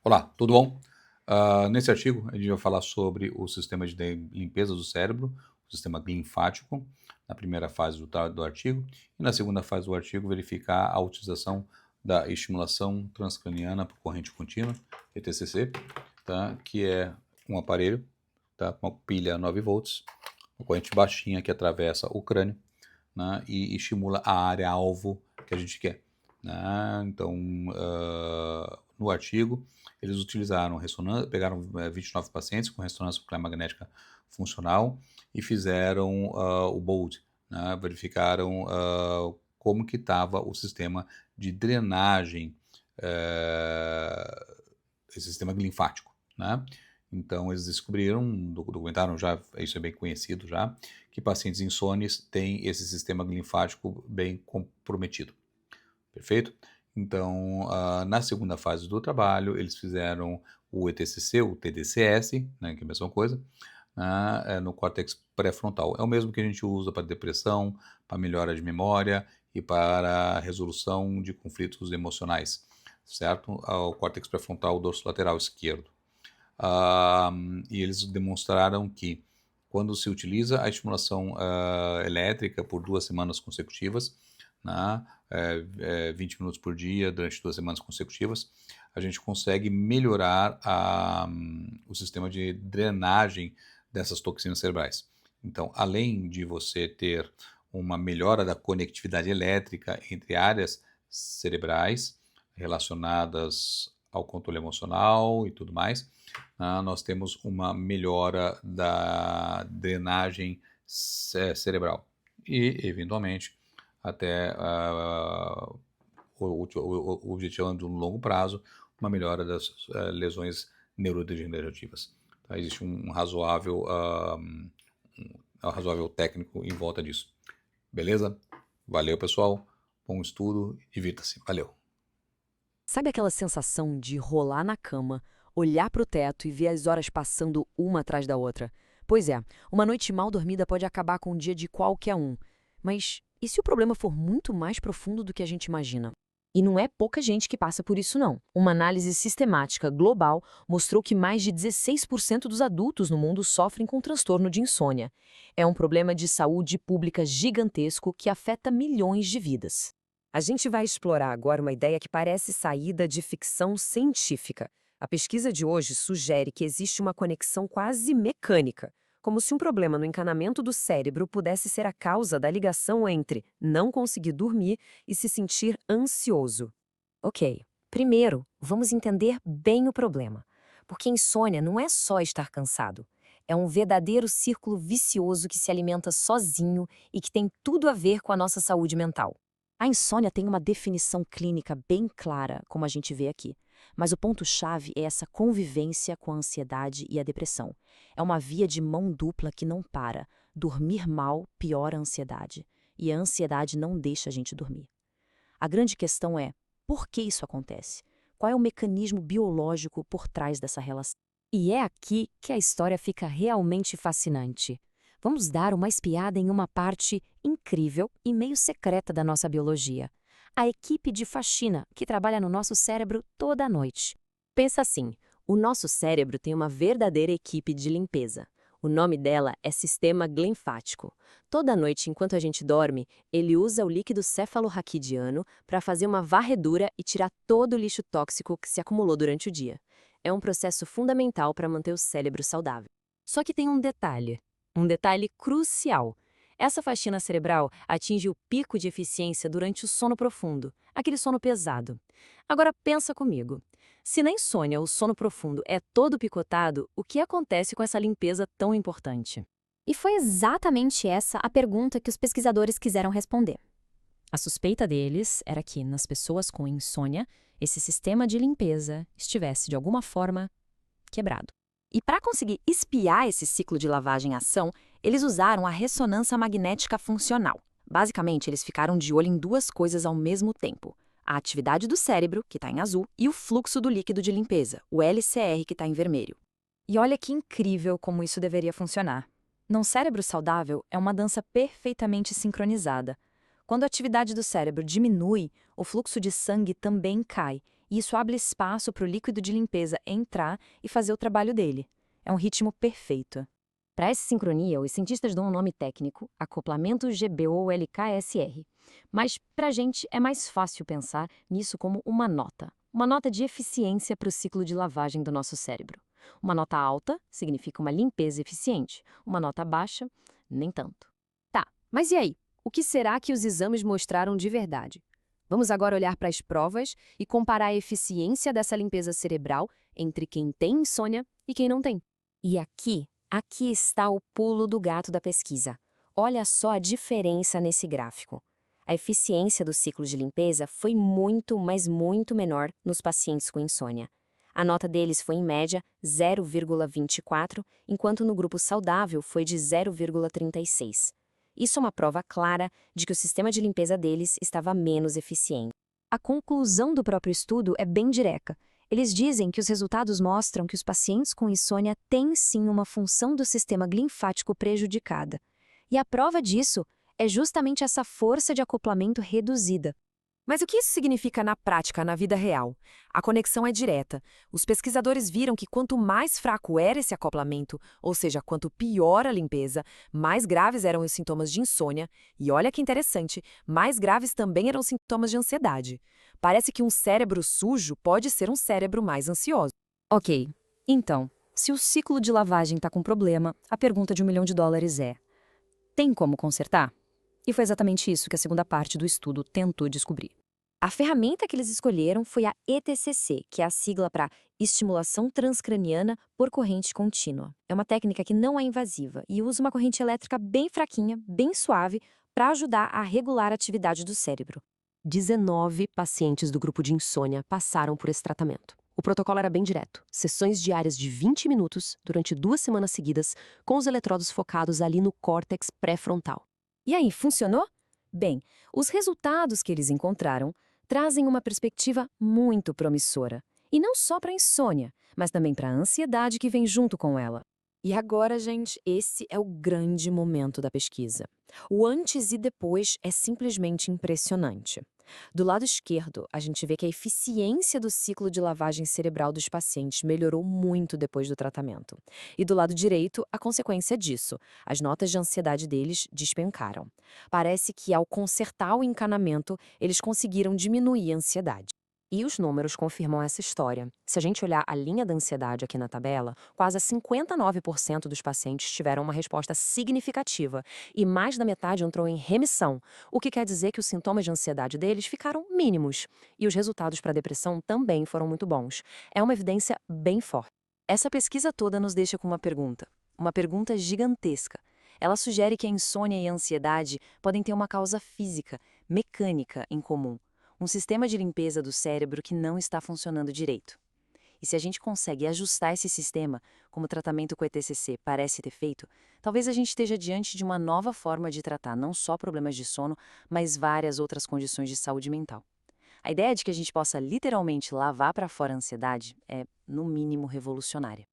Olá, tudo bom? Nesse artigo, a gente vai falar sobre o sistema de limpeza do cérebro, o sistema linfático, na primeira fase do artigo, e na segunda fase do artigo, verificar a utilização da estimulação transcraniana por corrente contínua, ETCC, tá? Que é um aparelho, tá? Com uma pilha 9 volts, uma corrente baixinha que atravessa o crânio, né? E estimula a área alvo que a gente quer, né? Então, no artigo, eles utilizaram ressonância, pegaram 29 pacientes com ressonância nuclear magnética funcional e fizeram o BOLD, né? Verificaram como que estava o sistema de drenagem, esse sistema linfático, né? Então, eles descobriram, documentaram já, isso é bem conhecido já, que pacientes insônios têm esse sistema linfático bem comprometido. Perfeito? Então, na segunda fase do trabalho, eles fizeram o ETCC, o TDCS, né, que é a mesma coisa, né, no córtex pré-frontal. É o mesmo que a gente usa para depressão, para melhora de memória e para resolução de conflitos emocionais, certo? O córtex pré-frontal dorsolateral esquerdo. E eles demonstraram que quando se utiliza a estimulação elétrica por 2 semanas consecutivas, né, 20 minutos por dia durante 2 semanas consecutivas, a gente consegue melhorar o sistema de drenagem dessas toxinas cerebrais. Então, além de você ter uma melhora da conectividade elétrica entre áreas cerebrais relacionadas ao controle emocional e tudo mais, nós temos uma melhora da drenagem cerebral e, eventualmente, até o objetivo de um longo prazo, uma melhora das lesões neurodegenerativas. Tá? Existe um razoável técnico em volta disso. Beleza? Valeu, pessoal. Bom estudo. Divirta-se. Valeu. Sabe aquela sensação de rolar na cama, olhar para o teto e ver as horas passando uma atrás da outra? Pois é, uma noite mal dormida pode acabar com o dia de qualquer um. Mas e se o problema for muito mais profundo do que a gente imagina? E não é pouca gente que passa por isso, não. Uma análise sistemática global mostrou que mais de 16% dos adultos no mundo sofrem com transtorno de insônia. É um problema de saúde pública gigantesco que afeta milhões de vidas. A gente vai explorar agora uma ideia que parece saída de ficção científica. A pesquisa de hoje sugere que existe uma conexão quase mecânica, como se um problema no encanamento do cérebro pudesse ser a causa da ligação entre não conseguir dormir e se sentir ansioso. Ok, primeiro, vamos entender bem o problema. Porque insônia não é só estar cansado. É um verdadeiro círculo vicioso que se alimenta sozinho e que tem tudo a ver com a nossa saúde mental. A insônia tem uma definição clínica bem clara, como a gente vê aqui. Mas o ponto-chave é essa convivência com a ansiedade e a depressão. É uma via de mão dupla que não para. Dormir mal piora a ansiedade. E a ansiedade não deixa a gente dormir. A grande questão é, por que isso acontece? Qual é o mecanismo biológico por trás dessa relação? E é aqui que a história fica realmente fascinante. Vamos dar uma espiada em uma parte incrível e meio secreta da nossa biologia. A equipe de faxina que trabalha no nosso cérebro toda a noite. Pensa assim, o nosso cérebro tem uma verdadeira equipe de limpeza. O nome dela é sistema linfático. Toda noite, enquanto a gente dorme, ele usa o líquido cefalorraquidiano para fazer uma varredura e tirar todo o lixo tóxico que se acumulou durante o dia. É um processo fundamental para manter o cérebro saudável. Só que tem um detalhe crucial. Essa faxina cerebral atinge o pico de eficiência durante o sono profundo, aquele sono pesado. Agora pensa comigo. Se na insônia o sono profundo é todo picotado, o que acontece com essa limpeza tão importante? E foi exatamente essa a pergunta que os pesquisadores quiseram responder. A suspeita deles era que, nas pessoas com insônia, esse sistema de limpeza estivesse, de alguma forma, quebrado. E para conseguir espiar esse ciclo de lavagem em ação, eles usaram a ressonância magnética funcional. Basicamente, eles ficaram de olho em duas coisas ao mesmo tempo: a atividade do cérebro, que está em azul, e o fluxo do líquido de limpeza, o LCR, que está em vermelho. E olha que incrível como isso deveria funcionar. Num cérebro saudável, é uma dança perfeitamente sincronizada. Quando a atividade do cérebro diminui, o fluxo de sangue também cai, e isso abre espaço para o líquido de limpeza entrar e fazer o trabalho dele. É um ritmo perfeito. Para essa sincronia, os cientistas dão um nome técnico, acoplamento GBO-LKSR. Mas, para a gente, é mais fácil pensar nisso como uma nota de eficiência para o ciclo de lavagem do nosso cérebro. Uma nota alta significa uma limpeza eficiente, uma nota baixa, nem tanto. Tá, mas e aí? O que será que os exames mostraram de verdade? Vamos agora olhar para as provas e comparar a eficiência dessa limpeza cerebral entre quem tem insônia e quem não tem. E aqui está o pulo do gato da pesquisa. Olha só a diferença nesse gráfico. A eficiência do ciclo de limpeza foi muito, mas muito menor nos pacientes com insônia. A nota deles foi, em média, 0,24, enquanto no grupo saudável foi de 0,36. Isso é uma prova clara de que o sistema de limpeza deles estava menos eficiente. A conclusão do próprio estudo é bem direta. Eles dizem que os resultados mostram que os pacientes com insônia têm sim uma função do sistema linfático prejudicada. E a prova disso é justamente essa força de acoplamento reduzida. Mas o que isso significa na prática, na vida real? A conexão é direta. Os pesquisadores viram que quanto mais fraco era esse acoplamento, ou seja, quanto pior a limpeza, mais graves eram os sintomas de insônia, e olha que interessante, mais graves também eram os sintomas de ansiedade. Parece que um cérebro sujo pode ser um cérebro mais ansioso. Ok, então, se o ciclo de lavagem está com problema, a pergunta de $1 milhão é: tem como consertar? E foi exatamente isso que a segunda parte do estudo tentou descobrir. A ferramenta que eles escolheram foi a ETCC, que é a sigla para Estimulação Transcraniana por Corrente Contínua. É uma técnica que não é invasiva e usa uma corrente elétrica bem fraquinha, bem suave, para ajudar a regular a atividade do cérebro. 19 pacientes do grupo de insônia passaram por esse tratamento. O protocolo era bem direto, sessões diárias de 20 minutos durante 2 semanas seguidas, com os eletrodos focados ali no córtex pré-frontal. E aí, funcionou? Bem, os resultados que eles encontraram trazem uma perspectiva muito promissora. E não só para a insônia, mas também para a ansiedade que vem junto com ela. E agora, gente, esse é o grande momento da pesquisa. O antes e depois é simplesmente impressionante. Do lado esquerdo, a gente vê que a eficiência do ciclo de lavagem cerebral dos pacientes melhorou muito depois do tratamento. E do lado direito, a consequência disso, as notas de ansiedade deles despencaram. Parece que, ao consertar o encanamento, eles conseguiram diminuir a ansiedade. E os números confirmam essa história. Se a gente olhar a linha da ansiedade aqui na tabela, quase 59% dos pacientes tiveram uma resposta significativa e mais da metade entrou em remissão, o que quer dizer que os sintomas de ansiedade deles ficaram mínimos. E os resultados para a depressão também foram muito bons. É uma evidência bem forte. Essa pesquisa toda nos deixa com uma pergunta gigantesca. Ela sugere que a insônia e a ansiedade podem ter uma causa física, mecânica em comum. Um sistema de limpeza do cérebro que não está funcionando direito. E se a gente consegue ajustar esse sistema, como o tratamento com o ETCC parece ter feito, talvez a gente esteja diante de uma nova forma de tratar não só problemas de sono, mas várias outras condições de saúde mental. A ideia de que a gente possa literalmente lavar para fora a ansiedade é, no mínimo, revolucionária.